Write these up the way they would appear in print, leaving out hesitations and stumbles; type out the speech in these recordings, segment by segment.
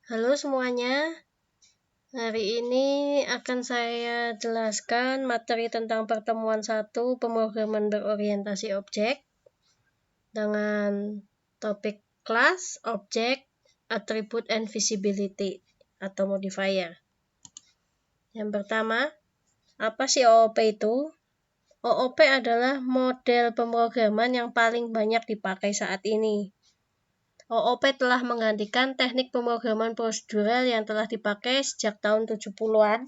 Halo semuanya, hari ini akan saya jelaskan materi tentang pertemuan 1 pemrograman berorientasi objek dengan topik class, object, attribute, and visibility atau modifier. Yang pertama, apa sih OOP itu? OOP adalah model pemrograman yang paling banyak dipakai saat ini. OOP telah menggantikan teknik pemrograman prosedural yang telah dipakai sejak tahun 70-an.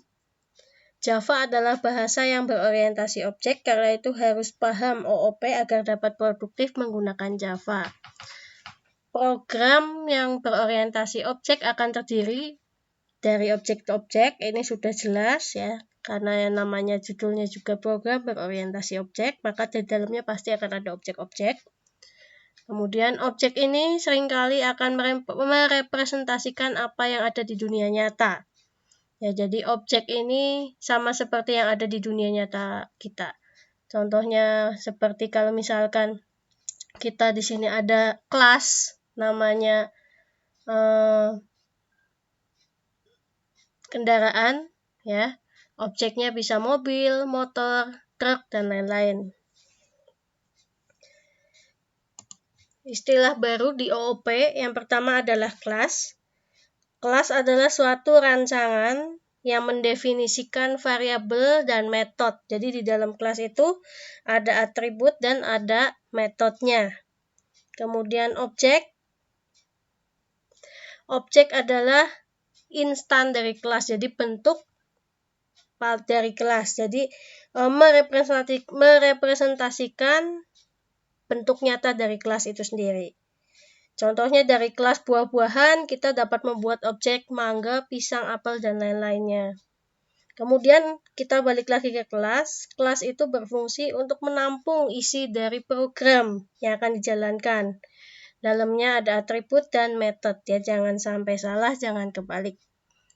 Java adalah bahasa yang berorientasi objek, karena itu harus paham OOP agar dapat produktif menggunakan Java. Program yang berorientasi objek akan terdiri dari objek-objek, ini sudah jelas ya, karena yang namanya judulnya juga program berorientasi objek, maka di dalamnya pasti akan ada objek-objek. Kemudian objek ini seringkali akan merepresentasikan apa yang ada di dunia nyata. Ya, jadi objek ini sama seperti yang ada di dunia nyata kita. Contohnya seperti kalau misalkan kita di sini ada kelas namanya kendaraan, ya. Objeknya bisa mobil, motor, truk, dan lain-lain. Istilah baru di OOP yang pertama adalah kelas. Kelas adalah suatu rancangan yang mendefinisikan variabel dan metode. Jadi di dalam kelas itu ada atribut dan ada metodenya. Kemudian objek. Objek adalah instan dari kelas, jadi bentuk dari kelas. Jadi merepresentasikan bentuk nyata dari kelas itu sendiri. Contohnya dari kelas buah-buahan, kita dapat membuat objek mangga, pisang, apel, dan lain-lainnya. Kemudian kita balik lagi ke kelas. Kelas itu berfungsi untuk menampung isi dari program yang akan dijalankan. Dalamnya ada atribut dan metode, ya, jangan sampai salah, jangan kebalik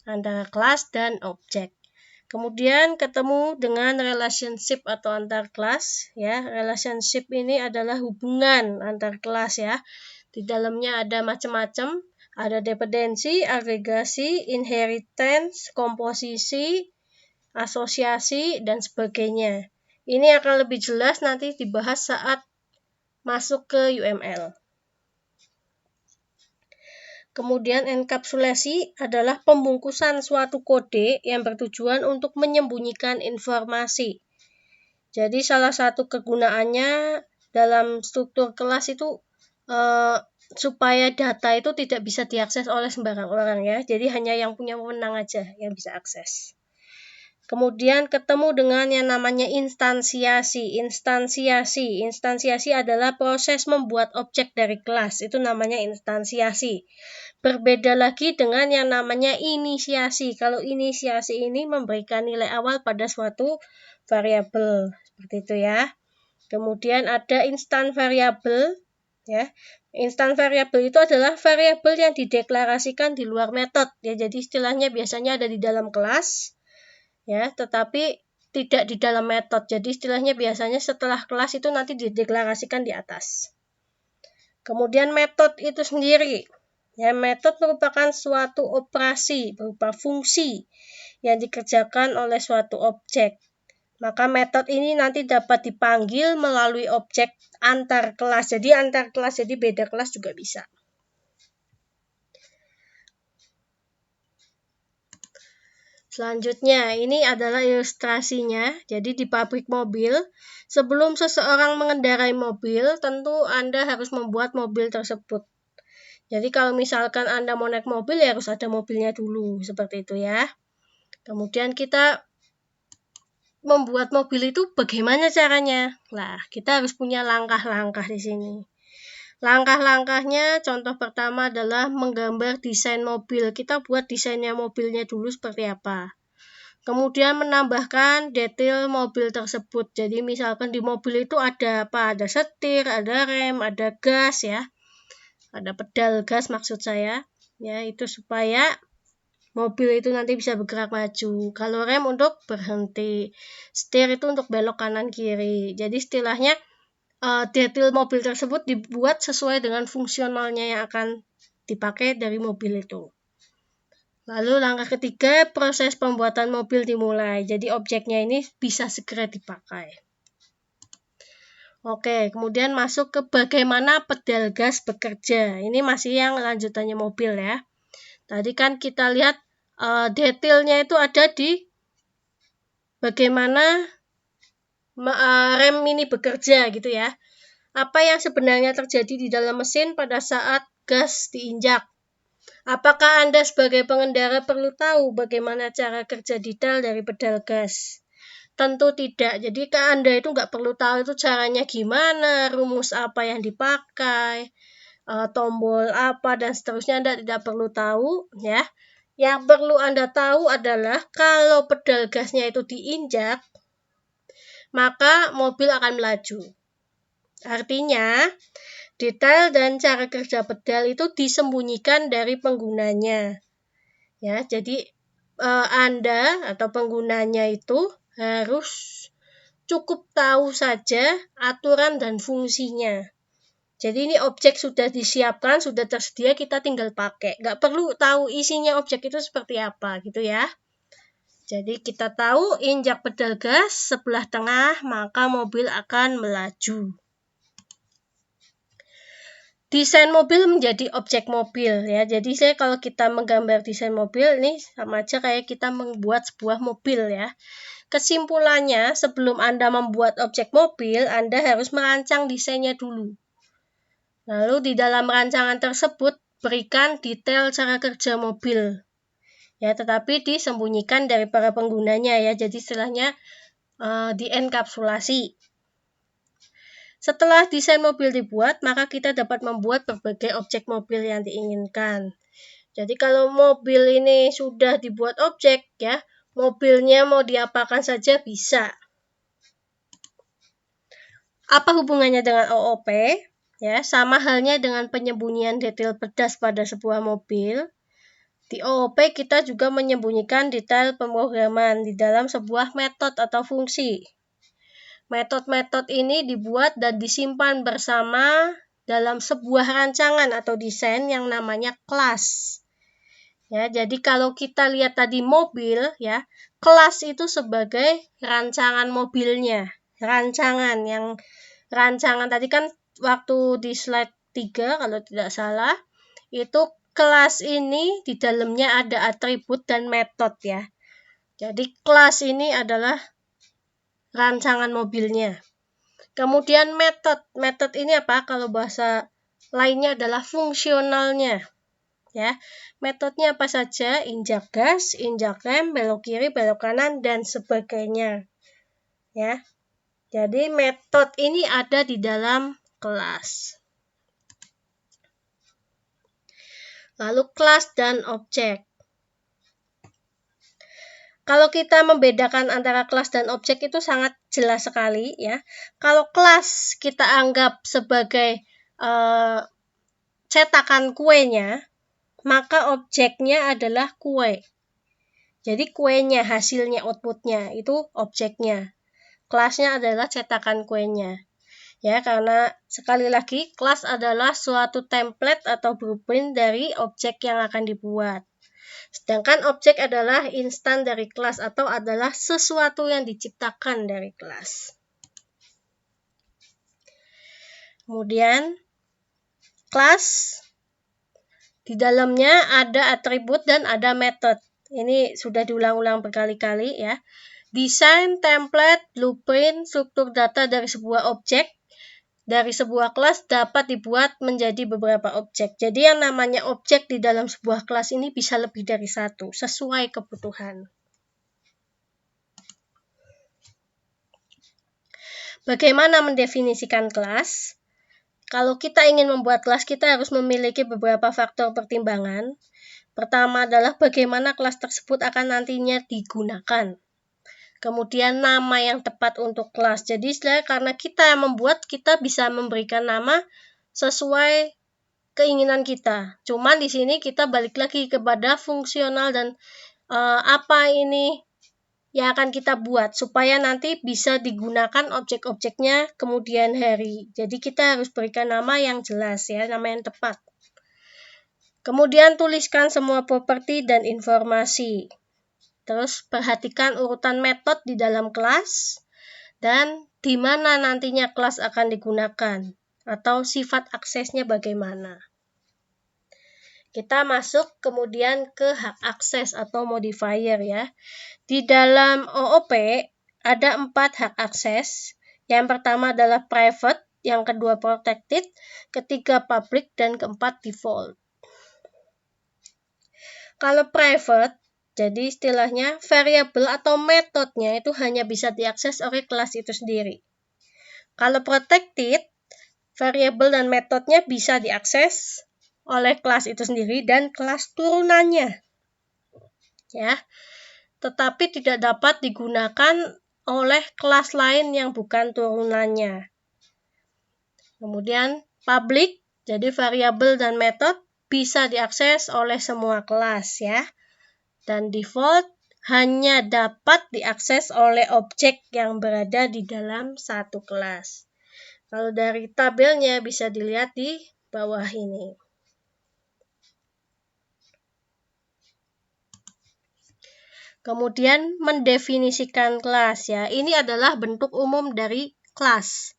antara kelas dan objek. Kemudian ketemu dengan relationship atau antar kelas, ya. Relationship ini adalah hubungan antar kelas, ya. Di dalamnya ada macam-macam, ada dependensi, agregasi, inheritance, komposisi, asosiasi, dan sebagainya. Ini akan lebih jelas nanti dibahas saat masuk ke UML. Kemudian enkapsulasi adalah pembungkusan suatu kode yang bertujuan untuk menyembunyikan informasi. Jadi salah satu kegunaannya dalam struktur kelas itu supaya data itu tidak bisa diakses oleh sembarang orang, ya. Jadi hanya yang punya wewenang aja yang bisa akses. Kemudian ketemu dengan yang namanya instansiasi. Instansiasi adalah proses membuat objek dari kelas. Itu namanya instansiasi. Berbeda lagi dengan yang namanya inisiasi. Kalau inisiasi ini memberikan nilai awal pada suatu variabel. Seperti itu, ya. Kemudian ada instan variabel, ya. Instan variabel itu adalah variabel yang dideklarasikan di luar metode, ya. Jadi istilahnya biasanya ada di dalam kelas, ya, tetapi tidak di dalam metode. Jadi istilahnya biasanya setelah kelas itu nanti dideklarasikan di atas. Kemudian metode itu sendiri, ya, metode merupakan suatu operasi berupa fungsi yang dikerjakan oleh suatu objek. Maka metode ini nanti dapat dipanggil melalui objek antar kelas. Jadi antar kelas, jadi beda kelas juga bisa. Selanjutnya, ini adalah ilustrasinya. Jadi di pabrik mobil, sebelum seseorang mengendarai mobil, tentu Anda harus membuat mobil tersebut. Jadi kalau misalkan Anda mau naik mobil, ya harus ada mobilnya dulu, seperti itu, ya. Kemudian kita membuat mobil itu bagaimana caranya? Nah, kita harus punya langkah-langkah di sini. Langkah-langkahnya, contoh pertama adalah menggambar desain mobil. Kita buat desainnya mobilnya dulu seperti apa. Kemudian menambahkan detail mobil tersebut. Jadi misalkan di mobil itu ada apa? Ada setir, ada rem, ada gas, ya. Ada pedal gas maksud saya. Ya, itu supaya mobil itu nanti bisa bergerak maju. Kalau rem untuk berhenti. Setir itu untuk belok kanan kiri. Jadi istilahnya detail mobil tersebut dibuat sesuai dengan fungsionalnya yang akan dipakai dari mobil itu. Lalu langkah ketiga, proses pembuatan mobil dimulai. Jadi objeknya ini bisa segera dipakai. Oke, kemudian masuk ke bagaimana pedal gas bekerja. Ini masih yang lanjutannya mobil ya. Tadi kan kita lihat detailnya itu ada di bagaimana rem ini bekerja gitu ya. Apa yang sebenarnya terjadi di dalam mesin pada saat gas diinjak. Apakah Anda sebagai pengendara perlu tahu bagaimana cara kerja detail dari pedal gas? Tentu tidak. Jadi Anda itu nggak perlu tahu itu caranya gimana, rumus apa yang dipakai, tombol apa dan seterusnya. Anda tidak perlu tahu ya. Yang perlu Anda tahu adalah kalau pedal gasnya itu diinjak, maka mobil akan melaju. Artinya, detail dan cara kerja pedal itu disembunyikan dari penggunanya. Ya, jadi Anda atau penggunanya itu harus cukup tahu saja aturan dan fungsinya. Jadi ini objek sudah disiapkan, sudah tersedia, kita tinggal pakai. Nggak perlu tahu isinya objek itu seperti apa gitu ya. Jadi kita tahu injak pedal gas sebelah tengah, maka mobil akan melaju. Desain mobil menjadi objek mobil ya. Jadi kalau kita menggambar desain mobil ini sama aja kayak kita membuat sebuah mobil ya. Kesimpulannya, sebelum Anda membuat objek mobil, Anda harus merancang desainnya dulu. Lalu di dalam rancangan tersebut berikan detail cara kerja mobil. Ya, tetapi disembunyikan dari para penggunanya ya. Jadi istilahnya dienkapsulasi. Setelah desain mobil dibuat, maka kita dapat membuat berbagai objek mobil yang diinginkan. Jadi kalau mobil ini sudah dibuat objek ya, mobilnya mau diapakan saja bisa. Apa hubungannya dengan OOP? Ya, sama halnya dengan penyembunyian detail pedas pada sebuah mobil. Di OOP kita juga menyembunyikan detail pemrograman di dalam sebuah metode atau fungsi. Metode-metode ini dibuat dan disimpan bersama dalam sebuah rancangan atau desain yang namanya kelas. Ya, jadi kalau kita lihat tadi mobil ya, kelas itu sebagai rancangan mobilnya. Rancangan tadi kan waktu di slide 3 kalau tidak salah, itu kelas ini di dalamnya ada atribut dan metode ya. Jadi kelas ini adalah rancangan mobilnya. Kemudian metode ini apa? Kalau bahasa lainnya adalah fungsionalnya. Ya, metodenya apa saja? Injak gas, injak rem, belok kiri, belok kanan dan sebagainya. Ya. Jadi metode ini ada di dalam kelas. Lalu kelas dan objek. Kalau kita membedakan antara kelas dan objek itu sangat jelas sekali ya. Kalau kelas kita anggap sebagai cetakan kuenya, maka objeknya adalah kue. Jadi kuenya, hasilnya, outputnya itu objeknya. Kelasnya adalah cetakan kuenya. Ya, karena sekali lagi kelas adalah suatu template atau blueprint dari objek yang akan dibuat. Sedangkan objek adalah instan dari kelas atau adalah sesuatu yang diciptakan dari kelas. Kemudian kelas di dalamnya ada atribut dan ada metode. Ini sudah diulang-ulang berkali-kali ya. Desain, template, blueprint, struktur data dari sebuah objek, dari sebuah kelas dapat dibuat menjadi beberapa objek. Jadi yang namanya objek di dalam sebuah kelas ini bisa lebih dari satu, sesuai kebutuhan. Bagaimana mendefinisikan kelas? Kalau kita ingin membuat kelas, kita harus memiliki beberapa faktor pertimbangan. Pertama adalah bagaimana kelas tersebut akan nantinya digunakan. Kemudian nama yang tepat untuk kelas. Jadi karena kita membuat, kita bisa memberikan nama sesuai keinginan kita. Cuman di sini kita balik lagi kepada fungsional dan apa ini yang akan kita buat supaya nanti bisa digunakan objek-objeknya kemudian hari. Jadi kita harus berikan nama yang jelas ya, nama yang tepat. Kemudian tuliskan semua properti dan informasi. Terus perhatikan urutan metode di dalam kelas dan di mana nantinya kelas akan digunakan atau sifat aksesnya bagaimana. Kita masuk kemudian ke hak akses atau modifier ya. Di dalam OOP ada 4 hak akses. Yang pertama adalah private, yang kedua protected, ketiga public, dan keempat default. Kalau private, jadi istilahnya variabel atau metodenya itu hanya bisa diakses oleh kelas itu sendiri. Kalau protected, variabel dan metodenya bisa diakses oleh kelas itu sendiri dan kelas turunannya. Ya. Tetapi tidak dapat digunakan oleh kelas lain yang bukan turunannya. Kemudian public, jadi variabel dan metode bisa diakses oleh semua kelas ya. Dan default hanya dapat diakses oleh objek yang berada di dalam satu kelas. Kalau dari tabelnya bisa dilihat di bawah ini. Kemudian mendefinisikan kelas ya. Ini adalah bentuk umum dari kelas.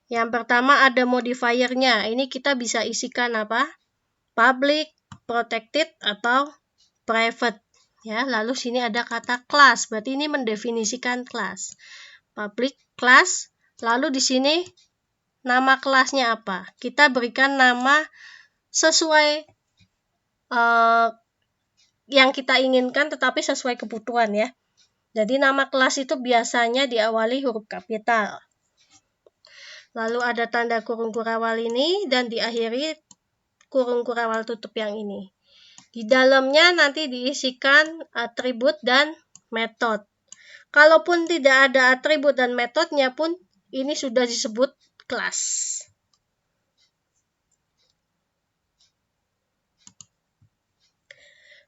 Yang pertama ada modifiernya. Ini kita bisa isikan apa? Public, protected, atau private. Ya, lalu sini ada kata kelas. Berarti ini mendefinisikan kelas. Public class. Lalu di sini nama kelasnya apa? Kita berikan nama sesuai yang kita inginkan tetapi sesuai kebutuhan ya. Jadi nama kelas itu biasanya diawali huruf kapital. Lalu ada tanda kurung kurawal ini dan diakhiri kurung kurawal tutup yang ini. Di dalamnya nanti diisikan atribut dan metode. Kalaupun tidak ada atribut dan metodenya pun ini sudah disebut kelas.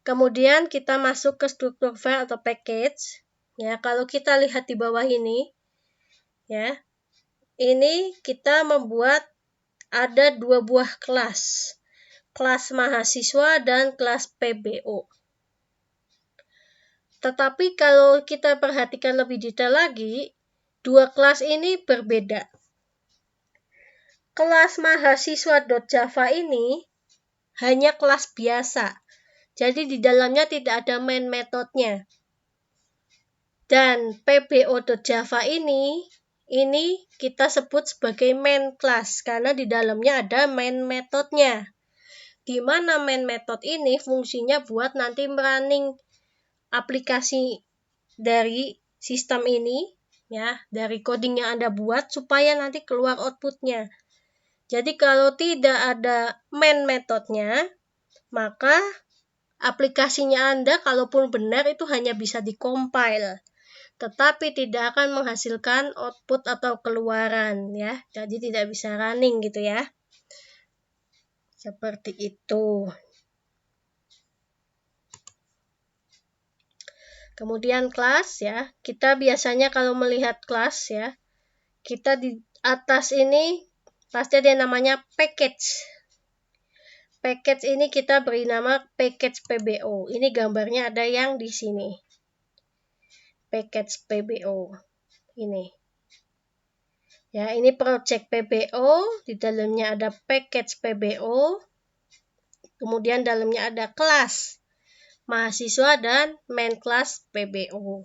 Kemudian kita masuk ke struktur file atau package. Ya, kalau kita lihat di bawah ini, ya, ini kita membuat ada 2 buah kelas. Kelas mahasiswa dan kelas PBO. Tetapi kalau kita perhatikan lebih detail lagi, 2 kelas ini berbeda. Kelas mahasiswa.java ini hanya kelas biasa. Jadi di dalamnya tidak ada main metodenya. Dan PBO.java ini kita sebut sebagai main class karena di dalamnya ada main metodenya. Di mana main method ini fungsinya buat nanti running aplikasi dari sistem ini ya, dari coding yang Anda buat supaya nanti keluar outputnya. Jadi kalau tidak ada main metodenya, maka aplikasinya Anda kalaupun benar itu hanya bisa dikompil, tetapi tidak akan menghasilkan output atau keluaran ya. Jadi tidak bisa running gitu ya. Seperti itu. Kemudian kelas ya. Kita biasanya kalau melihat kelas ya, kita di atas ini pasti ada namanya package. Package ini kita beri nama package PBO. Ini gambarnya ada yang di sini. Package PBO. Ini. Ya, ini project PBO, di dalamnya ada package PBO. Kemudian dalamnya ada kelas mahasiswa dan main class PBO.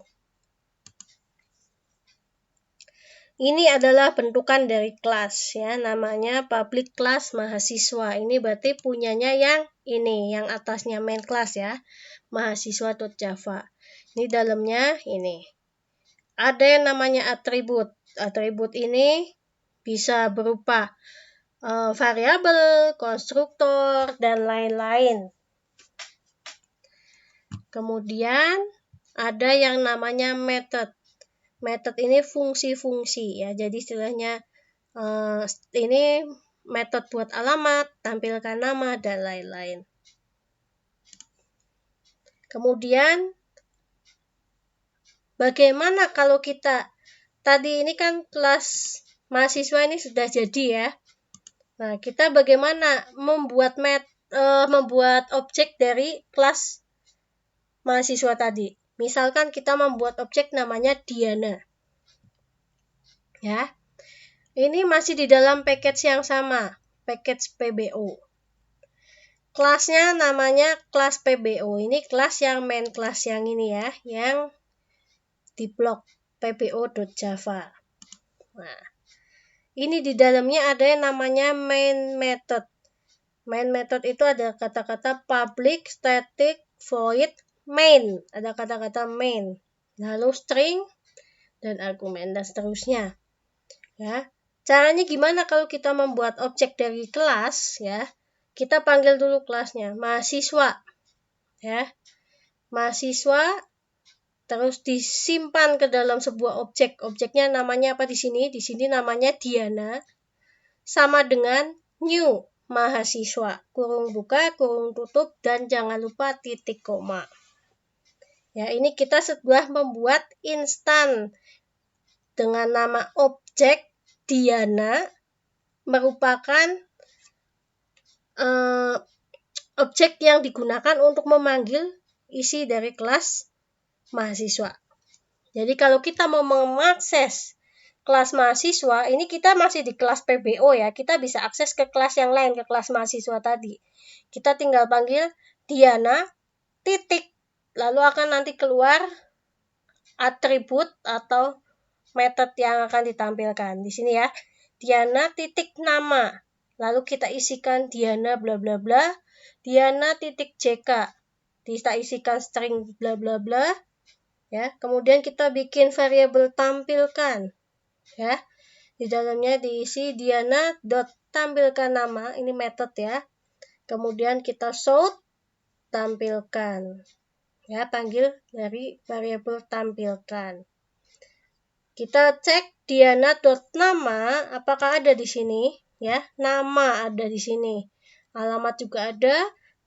Ini adalah bentukan dari kelas ya, namanya public class mahasiswa. Ini berarti punyanya yang ini, yang atasnya main class ya, mahasiswa.java. Ini dalamnya ini. Ada yang namanya atribut. Atribut ini bisa berupa variabel, konstruktor, dan lain-lain. Kemudian ada yang namanya method. Method ini fungsi-fungsi ya. Jadi istilahnya ini metode buat alamat, tampilkan nama, dan lain-lain. Kemudian bagaimana kalau kita tadi ini kan kelas mahasiswa ini sudah jadi ya. Nah, kita bagaimana membuat membuat objek dari kelas mahasiswa tadi. Misalkan kita membuat objek namanya Diana. Ya. Ini masih di dalam package yang sama, package PBO. Kelasnya namanya kelas PBO. Ini kelas yang main kelas yang ini ya, yang di blok pbo.java. Nah, ini di dalamnya ada yang namanya main method. Main method itu ada kata-kata public, static, void, main. Ada kata-kata main. Lalu string dan argumen dan seterusnya. Ya. Caranya gimana kalau kita membuat objek dari kelas ya? Kita panggil dulu kelasnya mahasiswa. Ya. Mahasiswa terus disimpan ke dalam sebuah objek. Objeknya namanya apa di sini? Di sini namanya Diana. Sama dengan new mahasiswa. Kurung buka, kurung tutup, dan jangan lupa titik koma. Ya, ini kita sudah membuat instan dengan nama objek Diana merupakan objek yang digunakan untuk memanggil isi dari kelas mahasiswa. Jadi kalau kita mau mengakses kelas mahasiswa, ini kita masih di kelas PBO ya, kita bisa akses ke kelas yang lain, ke kelas mahasiswa tadi. Kita tinggal panggil Diana, titik, lalu akan nanti keluar atribut atau metode yang akan ditampilkan. Di sini ya, Diana titik nama. Lalu kita isikan Diana bla bla bla, Diana titik JK. Kita isikan string bla bla bla. Ya, kemudian kita bikin variabel tampilkan. Ya. Di dalamnya diisi Diana dot tampilkan nama, ini metode ya. Kemudian kita show tampilkan. Ya, panggil dari variabel tampilkan. Kita cek Diana.nama apakah ada di sini ya. Nama ada di sini. Alamat juga ada,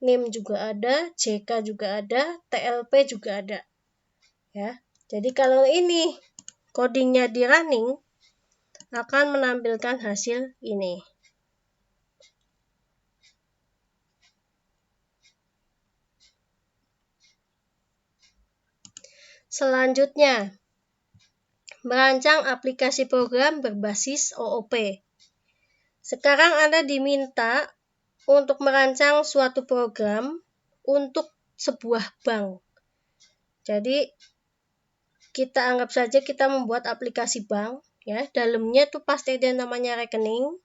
name juga ada, JK juga ada, TLP juga ada. Ya. Jadi kalau ini codingnya di running akan menampilkan hasil ini. Selanjutnya, merancang aplikasi program berbasis OOP. Sekarang Anda diminta untuk merancang suatu program untuk sebuah bank. Jadi, kita anggap saja kita membuat aplikasi bank, ya. Dalamnya itu pasti ada namanya rekening.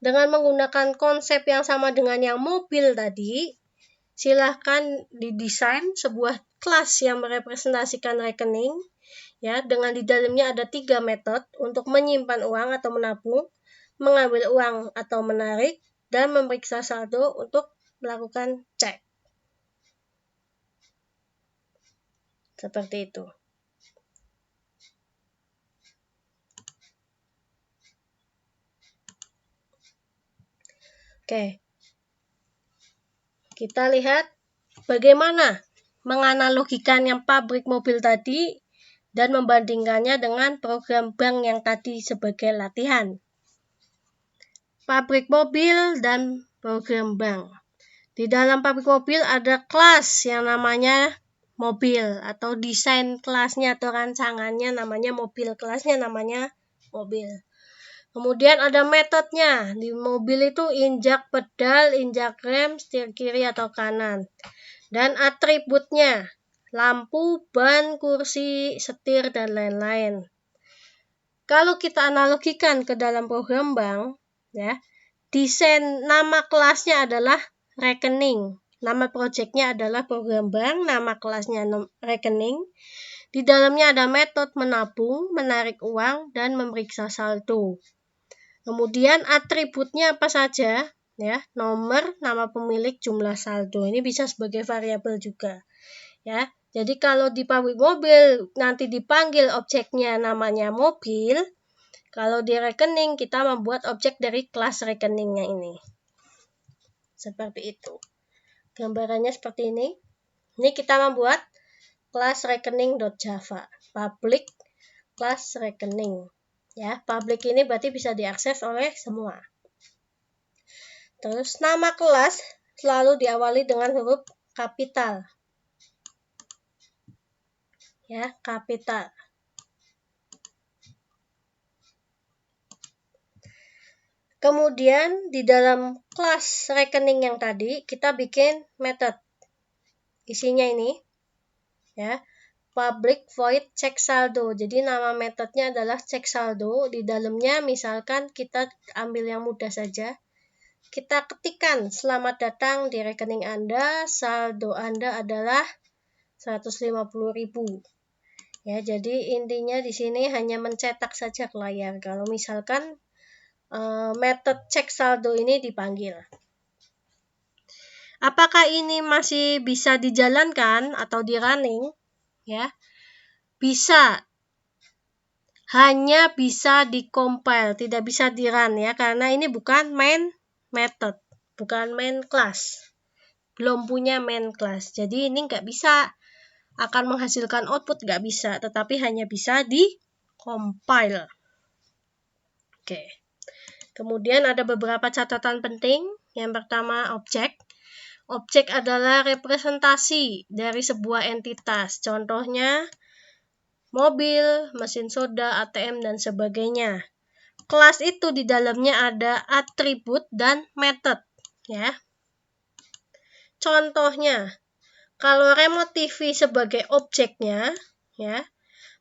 Dengan menggunakan konsep yang sama dengan yang mobil tadi, silahkan didesain sebuah kelas yang merepresentasikan rekening. Ya, dengan di dalamnya ada 3 metode untuk menyimpan uang atau menabung, mengambil uang atau menarik, dan memeriksa saldo untuk melakukan cek. Seperti itu. Oke. Kita lihat bagaimana menganalogikan yang pabrik mobil tadi dan membandingkannya dengan program bank yang tadi sebagai latihan. Pabrik mobil dan program bank. Di dalam pabrik mobil ada kelas yang namanya mobil atau desain kelasnya atau rancangannya namanya mobil. Kelasnya namanya mobil. Kemudian ada metodenya. Di mobil itu injak pedal, injak rem, setir kiri atau kanan. Dan atributnya lampu, ban, kursi, setir, dan lain-lain. Kalau kita analogikan ke dalam program bank, ya, desain nama kelasnya adalah rekening. Nama projectnya adalah program bank, nama kelasnya rekening. Di dalamnya ada metode menabung, menarik uang, dan memeriksa saldo. Kemudian atributnya apa saja? Ya, nomor, nama pemilik, jumlah saldo. Ini bisa sebagai variabel juga. Ya, jadi kalau di pabrik mobil nanti dipanggil objeknya namanya mobil, kalau di rekening kita membuat objek dari kelas rekeningnya ini. Seperti itu. Gambarannya seperti ini. Ini kita membuat kelas rekening.java, public kelas rekening. Ya, public ini berarti bisa diakses oleh semua. Terus nama kelas selalu diawali dengan huruf kapital. Ya, kapital. Kemudian di dalam kelas rekening yang tadi kita bikin method. Isinya ini ya, public void check saldo. Jadi nama metodenya adalah check saldo. Di dalamnya misalkan kita ambil yang mudah saja. Kita ketikkan selamat datang di rekening Anda, saldo Anda adalah 150.000. Ya, jadi intinya di sini hanya mencetak saja ke layar. Kalau misalkan metode cek saldo ini dipanggil. Apakah ini masih bisa dijalankan atau di running? Ya, bisa. Hanya bisa di-compile, tidak bisa di-run ya, karena ini bukan main method, bukan main class. Belum punya main class. Jadi ini nggak bisa akan menghasilkan output, nggak bisa, tetapi hanya bisa di-compile. Oke. Kemudian ada beberapa catatan penting. Yang pertama, objek. Objek adalah representasi dari sebuah entitas. Contohnya, mobil, mesin soda, ATM, dan sebagainya. Kelas itu di dalamnya ada atribut dan method. Ya. Contohnya, kalau remote TV sebagai objeknya, ya,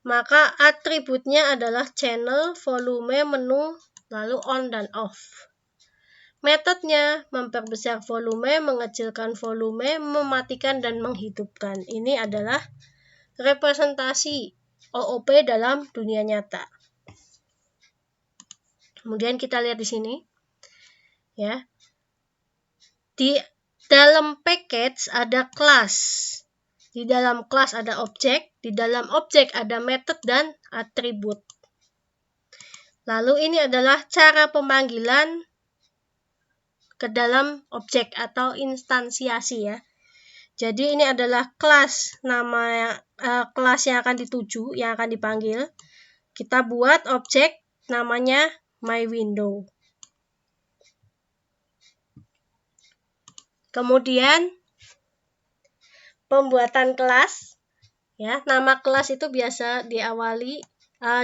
maka atributnya adalah channel, volume, menu, lalu on dan off. Metodenya memperbesar volume, mengecilkan volume, mematikan dan menghidupkan. Ini adalah representasi OOP dalam dunia nyata. Kemudian kita lihat di sini. Ya. Di dalam package ada class. Di dalam kelas ada objek, di dalam objek ada method dan atribut. Lalu ini adalah cara pemanggilan ke dalam objek atau instansiasi ya. Jadi ini adalah kelas, nama kelas yang akan dituju, yang akan dipanggil. Kita buat objek namanya myWindow. Kemudian pembuatan kelas. Ya, nama kelas itu biasa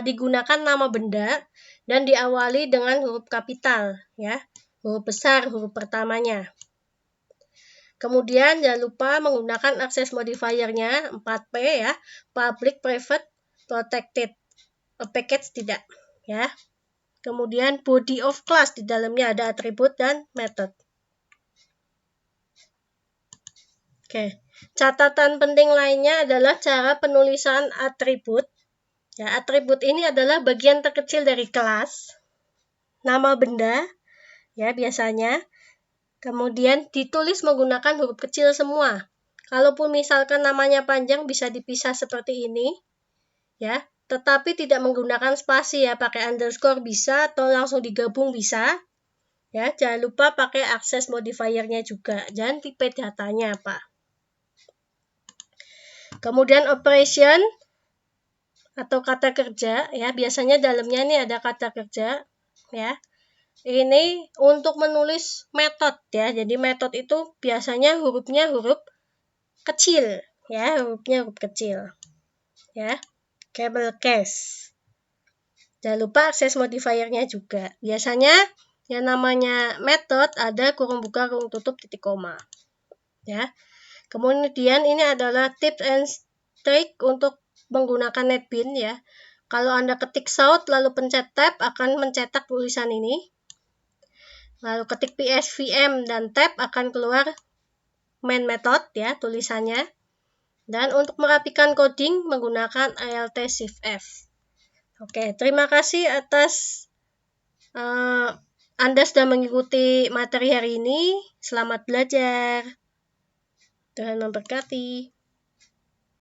digunakan nama benda dan diawali dengan huruf kapital, ya, huruf besar, huruf pertamanya. Kemudian jangan lupa menggunakan akses modifiernya 4P ya, public, private, protected, package tidak, ya. Kemudian body of class, di dalamnya ada atribut dan method. Oke. Catatan penting lainnya adalah cara penulisan atribut. Ya, atribut ini adalah bagian terkecil dari kelas, nama benda, ya biasanya. Kemudian ditulis menggunakan huruf kecil semua. Kalaupun misalkan namanya panjang bisa dipisah seperti ini, ya. Tetapi tidak menggunakan spasi ya, pakai underscore bisa atau langsung digabung bisa. Ya, jangan lupa pakai akses modifiernya juga. Jangan tipe datanya apa. Kemudian operation atau kata kerja ya, biasanya dalamnya ini ada kata kerja ya. Ini untuk menulis metode ya. Jadi metode itu biasanya hurufnya huruf kecil ya, hurufnya huruf kecil. Ya. Camel case. Jangan lupa akses modifiernya juga. Biasanya yang namanya metode ada kurung buka, kurung tutup, titik koma. Ya. Kemudian ini adalah tips and trick untuk menggunakan NetBeans ya. Kalau Anda ketik South lalu pencet tab akan mencetak tulisan ini. Lalu ketik PSVM dan tab akan keluar main method ya tulisannya. Dan untuk merapikan coding menggunakan Alt Shift F. Oke, terima kasih atas Anda sudah mengikuti materi hari ini. Selamat belajar. Tuhan memberkati.